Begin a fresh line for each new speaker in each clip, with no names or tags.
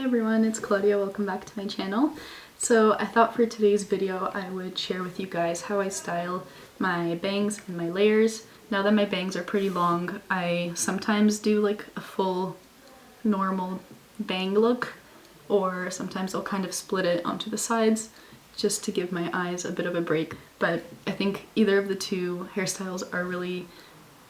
Hey everyone, it's Claudia. Welcome back to my channel. So I thought for today's video I would share with you guys how I style my bangs and my layers. Now that my bangs are pretty long, I sometimes do like a full normal bang look, or sometimes I'll kind of split it onto the sides just to give my eyes a bit of a break. But I think either of the two hairstyles are really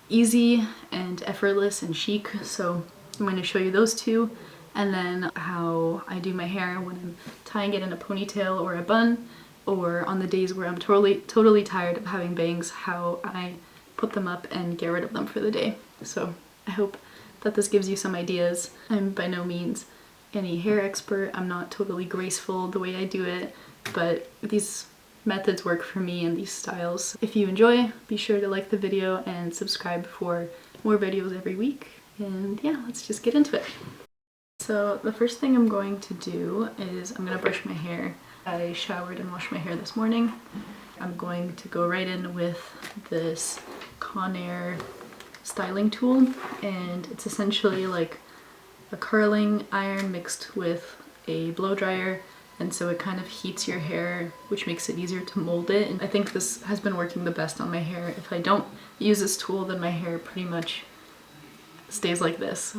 easy and effortless and chic, so I'm going to show you those two, and then how I do my hair when I'm tying it in a ponytail or a bun, or on the days where I'm totally tired of having bangs, how I put them up and get rid of them for the day. So I hope that this gives you some ideas. I'm by no means any hair expert. I'm not totally graceful the way I do it, but these methods work for me and these styles. If you enjoy, be sure to like the video and subscribe for more videos every week. And yeah, let's just get into it. So the first thing I'm going to do is I'm going to brush my hair. I showered and washed my hair this morning. I'm going to go right in with this Conair styling tool, and it's essentially like a curling iron mixed with a blow dryer, and so it kind of heats your hair, which makes it easier to mold it. And I think this has been working the best on my hair. If I don't use this tool, then my hair pretty much stays like this.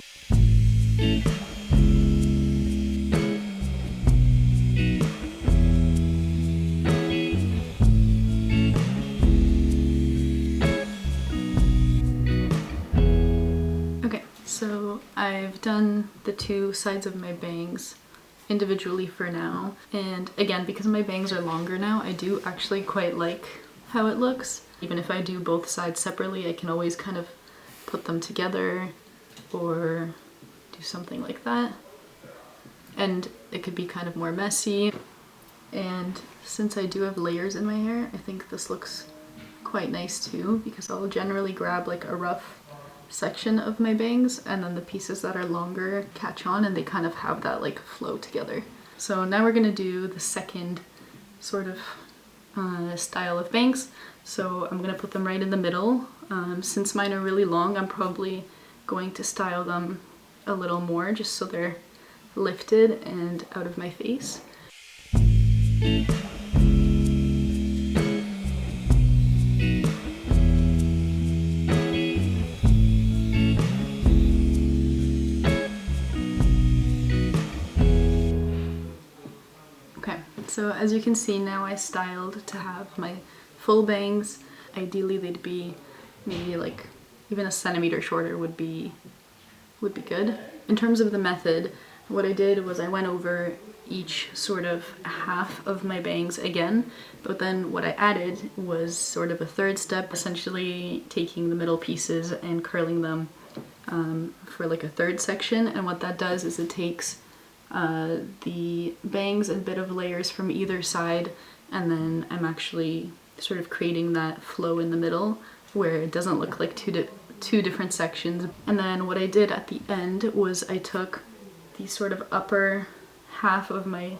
So I've done the two sides of my bangs individually for now, and again, because my bangs are longer now, I do actually quite like how it looks. Even if I do both sides separately, I can always kind of put them together or do something like that, and it could be kind of more messy. And since I do have layers in my hair, I think this looks quite nice too, because I'll generally grab like a rough section of my bangs, and then the pieces that are longer catch on and they kind of have that like flow together. So now we're gonna do the second sort of style of bangs. So I'm gonna put them right in the middle. Since mine are really long, I'm probably going to style them a little more just so they're lifted and out of my face. So as you can see, now I styled to have my full bangs. Ideally they'd be maybe like even a centimeter shorter would be good. In terms of the method, what I did was I went over each sort of half of my bangs again, but then what I added was sort of a third step, essentially taking the middle pieces and curling them for like a third section. And what that does is it takes the bangs and bit of layers from either side, and then I'm actually sort of creating that flow in the middle where it doesn't look like two different sections. And then what I did at the end was I took the sort of upper half of my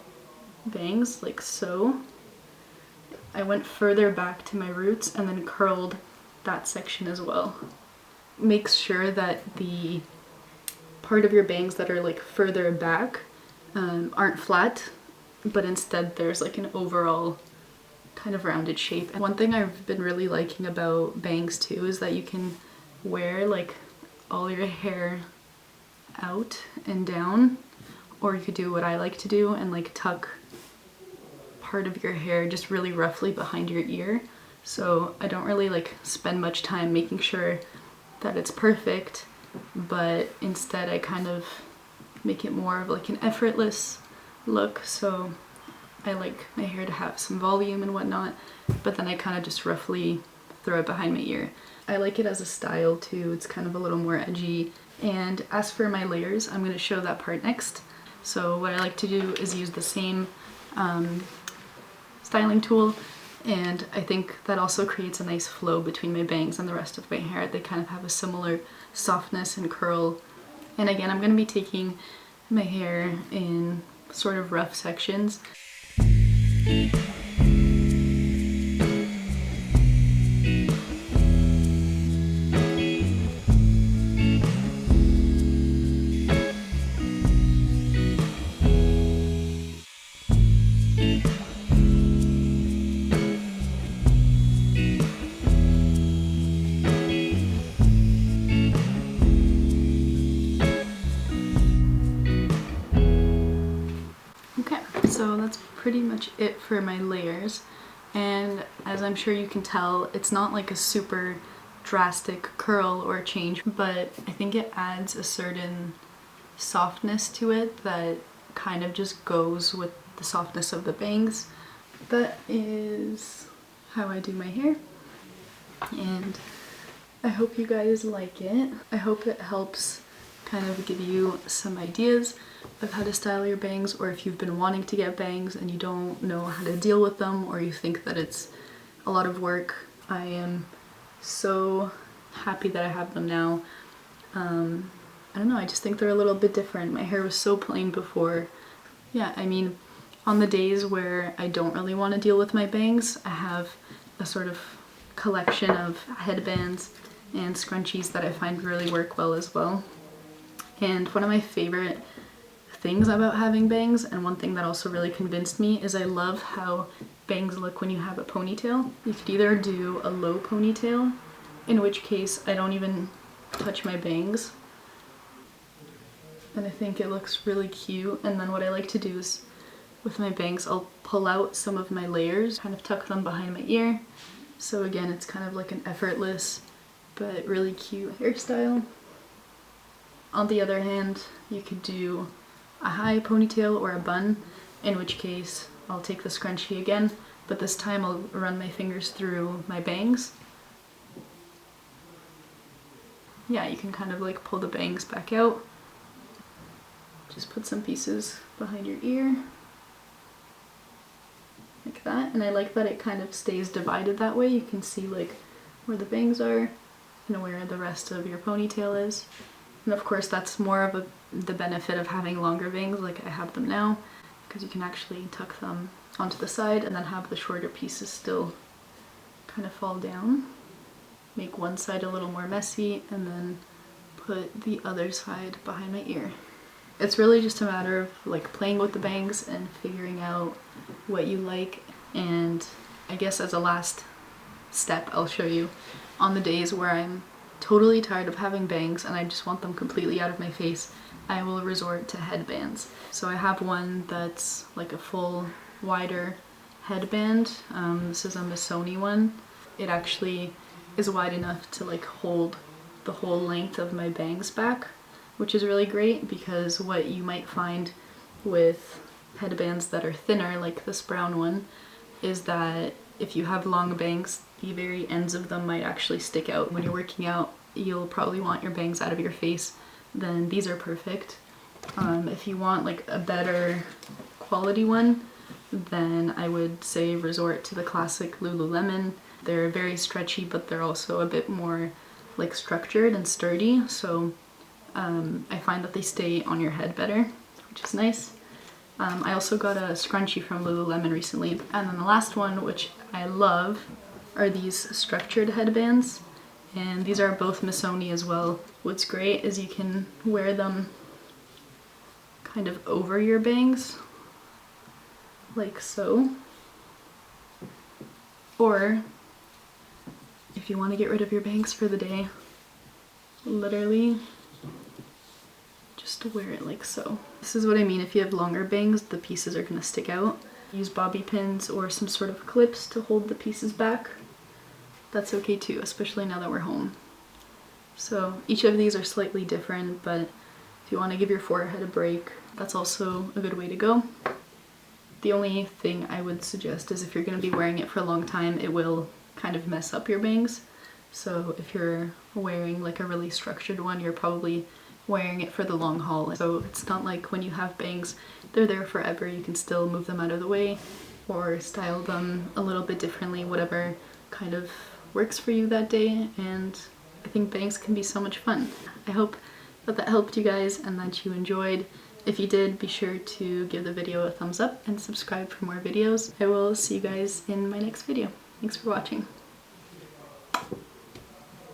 bangs, like so. I went further back to my roots and then curled that section as well. Make sure that the part of your bangs that are like further back aren't flat, but instead there's like an overall kind of rounded shape. And one thing I've been really liking about bangs too is that you can wear like all your hair out and down, or you could do what I like to do and like tuck part of your hair just really roughly behind your ear. So I don't really like spend much time making sure that it's perfect, but instead I kind of make it more of like an effortless look. So I like my hair to have some volume and whatnot, but then I kind of just roughly throw it behind my ear. I like it as a style too. It's kind of a little more edgy. And as for my layers, I'm going to show that part next. So what I like to do is use the same styling tool, and I think that also creates a nice flow between my bangs and the rest of my hair. They kind of have a similar softness and curl. And again, I'm going to be taking my hair in sort of rough sections. So that's pretty much it for my layers. And as I'm sure you can tell, it's not like a super drastic curl or change, but I think it adds a certain softness to it that kind of just goes with the softness of the bangs. That is how I do my hair, and I hope you guys like it. I hope it helps kind of give you some ideas of how to style your bangs, or if you've been wanting to get bangs and you don't know how to deal with them, or you think that it's a lot of work. I am so happy that I have them now. I don't know, I just think they're a little bit different. My hair was so plain before. Yeah, I mean, on the days where I don't really want to deal with my bangs, I have a sort of collection of headbands and scrunchies that I find really work well as well. And one of my favorite things about having bangs, and one thing that also really convinced me, is I love how bangs look when you have a ponytail. You could either do a low ponytail, in which case I don't even touch my bangs, and I think it looks really cute. And then what I like to do is, with my bangs, I'll pull out some of my layers, kind of tuck them behind my ear. So again, it's kind of like an effortless but really cute hairstyle. On the other hand, you could do a high ponytail or a bun, in which case I'll take the scrunchie again, but this time I'll run my fingers through my bangs. Yeah, you can kind of like pull the bangs back out. Just put some pieces behind your ear, like that. And I like that it kind of stays divided that way. You can see like where the bangs are and where the rest of your ponytail is. And of course that's more of the benefit of having longer bangs like I have them now, because you can actually tuck them onto the side and then have the shorter pieces still kind of fall down. Make one side a little more messy and then put the other side behind my ear. It's really just a matter of like playing with the bangs and figuring out what you like. And I guess as a last step, I'll show you on the days where I'm totally tired of having bangs and I just want them completely out of my face, I will resort to headbands. So I have one that's like a full wider headband. This is a Missoni one. It actually is wide enough to like hold the whole length of my bangs back, which is really great, because what you might find with headbands that are thinner, like this brown one, is that if you have long bangs, the very ends of them might actually stick out. When you're working out, you'll probably want your bangs out of your face, then these are perfect. If you want like a better quality one, then I would say resort to the classic Lululemon. They're very stretchy, but they're also a bit more like structured and sturdy, so I find that they stay on your head better, which is nice. I also got a scrunchie from Lululemon recently. And then the last one, which I love, are these structured headbands. And these are both Missoni as well. What's great is you can wear them kind of over your bangs, like so. Or if you want to get rid of your bangs for the day, literally just wear it like so. This is what I mean. If you have longer bangs, the pieces are going to stick out. Use bobby pins or some sort of clips to hold the pieces back. That's okay too, especially now that we're home. So each of these are slightly different, but if you want to give your forehead a break, that's also a good way to go. The only thing I would suggest is if you're going to be wearing it for a long time, it will kind of mess up your bangs. So if you're wearing like a really structured one, you're probably wearing it for the long haul. So it's not like when you have bangs, they're there forever. You can still move them out of the way or style them a little bit differently, whatever kind of works for you that day. And I think bangs can be so much fun. I hope that that helped you guys and that you enjoyed. If you did, be sure to give the video a thumbs up and subscribe for more videos. I will see you guys in my next video. Thanks for watching.